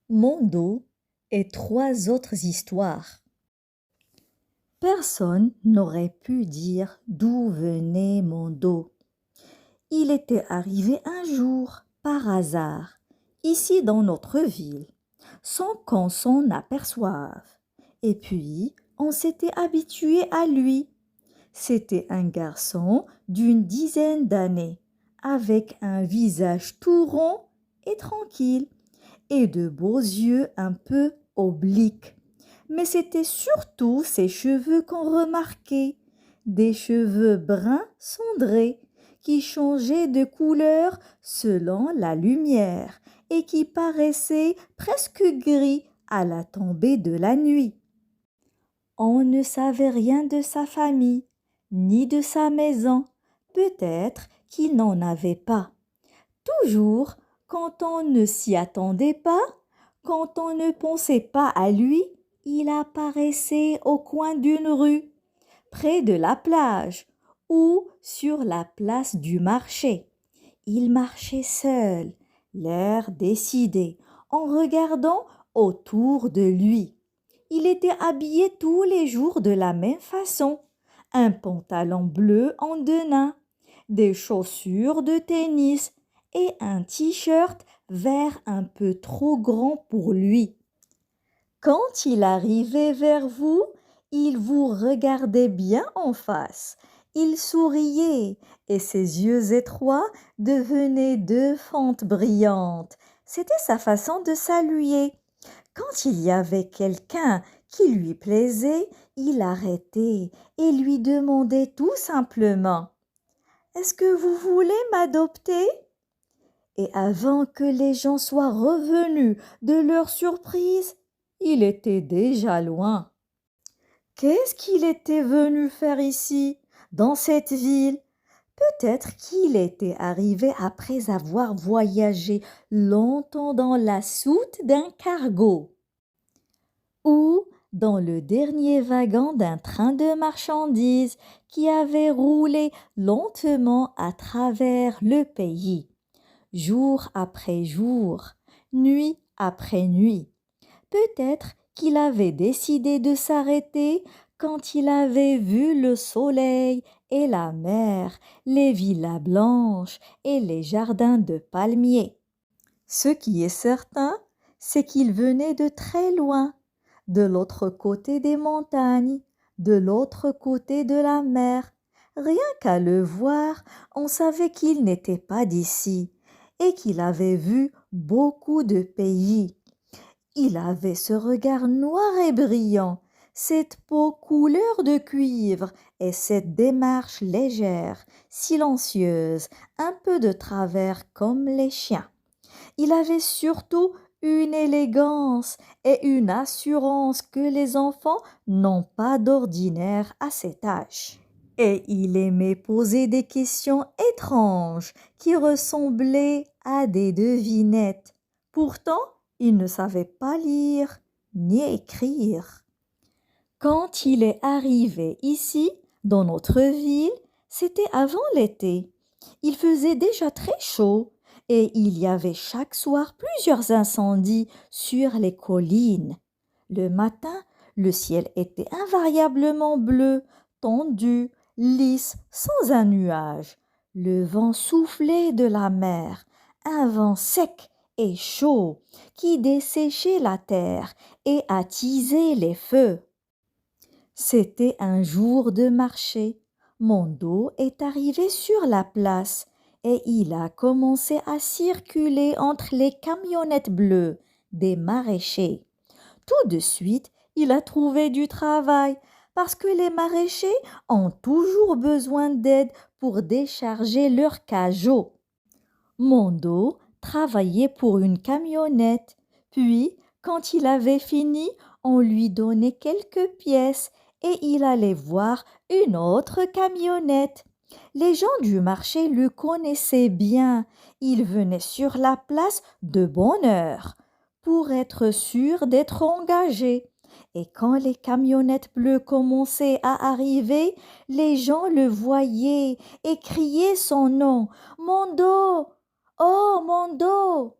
Mon dos et trois autres histoires. Personne n'aurait pu dire d'où venait mon dos. Il était arrivé un jour, par hasard, ici dans notre ville, sans qu'on s'en aperçoive. Et puis, on s'était habitué à lui. C'était un garçon d'une dizaine d'années, avec un visage tout rond et tranquille, et de beaux yeux un peu obliques. Mais c'était surtout ses cheveux qu'on remarquait, des cheveux bruns cendrés, qui changeaient de couleur selon la lumière et qui paraissaient presque gris à la tombée de la nuit. On ne savait rien de sa famille, ni de sa maison, peut-être qu'il n'en avait pas. Toujours, quand on ne s'y attendait pas, quand on ne pensait pas à lui, il apparaissait au coin d'une rue, près de la plage ou sur la place du marché. Il marchait seul, l'air décidé, en regardant autour de lui. Il était habillé tous les jours de la même façon. Un pantalon bleu en denain, des chaussures de tennis et un t-shirt vert un peu trop grand pour lui. Quand il arrivait vers vous, il vous regardait bien en face. Il souriait et ses yeux étroits devenaient deux fentes brillantes. C'était sa façon de saluer. Quand il y avait quelqu'un qui lui plaisait, il arrêtait et lui demandait tout simplement: Est-ce que vous voulez m'adopter? Et avant que les gens soient revenus de leur surprise, il était déjà loin. Qu'est-ce qu'il était venu faire ici, dans cette ville? Peut-être qu'il était arrivé après avoir voyagé longtemps dans la soute d'un cargo ou dans le dernier wagon d'un train de marchandises qui avait roulé lentement à travers le pays, jour après jour, nuit après nuit. Peut-être qu'il avait décidé de s'arrêter quand il avait vu le soleil et la mer, les villas blanches et les jardins de palmiers. Ce qui est certain, c'est qu'il venait de très loin, de l'autre côté des montagnes, de l'autre côté de la mer. Rien qu'à le voir, on savait qu'il n'était pas d'ici et qu'il avait vu beaucoup de pays. Il avait ce regard noir et brillant, cette peau couleur de cuivre et cette démarche légère, silencieuse, un peu de travers comme les chiens. Il avait surtout une élégance et une assurance que les enfants n'ont pas d'ordinaire à cet âge. Et il aimait poser des questions étranges qui ressemblaient à des devinettes. Pourtant, il ne savait pas lire ni écrire. Quand il est arrivé ici, dans notre ville, c'était avant l'été. Il faisait déjà très chaud et il y avait chaque soir plusieurs incendies sur les collines. Le matin, le ciel était invariablement bleu, tendu, lisse, sans un nuage. Le vent soufflait de la mer, un vent sec et chaud qui desséchait la terre et attisait les feux. C'était un jour de marché. Mondo est arrivé sur la place et il a commencé à circuler entre les camionnettes bleues des maraîchers. Tout de suite, il a trouvé du travail parce que les maraîchers ont toujours besoin d'aide pour décharger leurs cajots. Mondo travaillait pour une camionnette. Puis, quand il avait fini, on lui donnait quelques pièces et il allait voir une autre camionnette. Les gens du marché le connaissaient bien. Il venait sur la place de bonne heure pour être sûr d'être engagé. Et quand les camionnettes bleues commençaient à arriver, les gens le voyaient et criaient son nom. Mondo! Oh, Mondo!